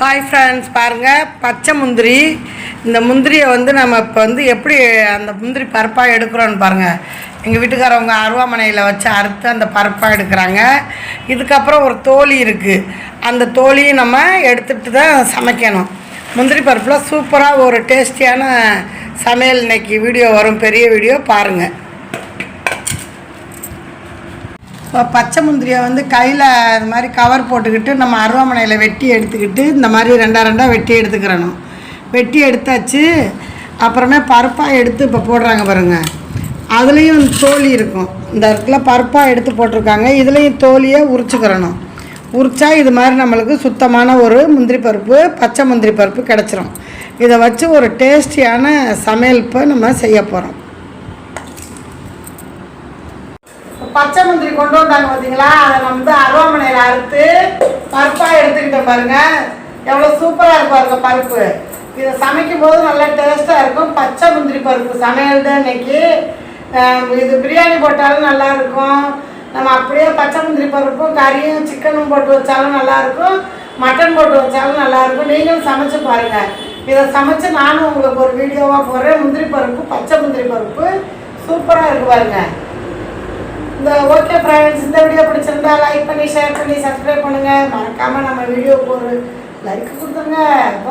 Hi friends, பாருங்கள் பச்சை முந்திரி. இந்த முந்திரியை நம்ம இப்போ எப்படி அந்த முந்திரி பருப்பாக எடுக்கிறோன்னு பாருங்கள். எங்கள் வீட்டுக்காரவங்க அருவாமனையில் வச்சு அறுத்து அந்த பருப்பாக எடுக்கிறாங்க. இதுக்கப்புறம் ஒரு தோலி இருக்குது, அந்த தோலியும் நம்ம எடுத்துகிட்டு தான் சமைக்கணும். முந்திரி பருப்பில் சூப்பராக ஒரு டேஸ்டியான சமையல் இன்றைக்கி வீடியோ வரும், பெரிய வீடியோ பாருங்கள். இப்போ பச்சை முந்திரியை கையில் இது மாதிரி கவர் போட்டுக்கிட்டு நம்ம அருவாமனையில் வெட்டி எடுத்துக்கிட்டு இந்த மாதிரி ரெண்டாக வெட்டி எடுத்துக்கிறணும். வெட்டி எடுத்தாச்சு. அப்புறமே பருப்பாக எடுத்து இப்போ போடுறாங்க பாருங்கள். அதுலேயும் தோலி இருக்கும். இந்த இடத்துல பருப்பாக எடுத்து போட்டிருக்காங்க. இதுலேயும் தோலியை உரிச்சுக்கிறணும். உரிச்சா இது மாதிரி நம்மளுக்கு சுத்தமான ஒரு முந்திரி பருப்பு, பச்சை முந்திரி பருப்பு கிடச்சிரும். இதை வச்சு ஒரு டேஸ்டியான சமையல் இப்போ நம்ம செய்ய போகிறோம். பச்சை முந்திரி கொண்டு வந்தாங்க பார்த்தீங்களா, அதை நம்ம அருவாமனையில் அறுத்து பருப்பாக எடுத்துக்கிட்டேன் பாருங்கள். எவ்வளோ சூப்பராக இருக்கும் பாருங்க பருப்பு. இதை சமைக்கும் போது நல்லா டேஸ்ட்டாக இருக்கும். பச்சை முந்திரி பருப்பு சமையல் தான் இன்றைக்கி. இது பிரியாணி போட்டாலும் நல்லாயிருக்கும். நம்ம அப்படியே பச்சை முந்திரி பருப்பும் கறியும் சிக்கனும் போட்டு வச்சாலும் நல்லாயிருக்கும், மட்டன் போட்டு வச்சாலும் நல்லாயிருக்கும். நீங்களும் சமைச்சு பாருங்கள். இதை சமைச்சு நானும் உங்களுக்கு ஒரு வீடியோவாக போடுறேன். முந்திரி பருப்பு, பச்சை முந்திரி பருப்பு சூப்பராக இருக்குது பாருங்கள். இந்த ஓகே ஃப்ரெண்ட்ஸ், இந்த வீடியோ பிடிச்சிருந்தா லைக் பண்ணி, ஷேர் பண்ணி, சப்ஸ்கிரைப் பண்ணுங்கள். மறக்காமல் நம்ம வீடியோவுக்கு ஒரு லைக் கொடுத்துருங்க.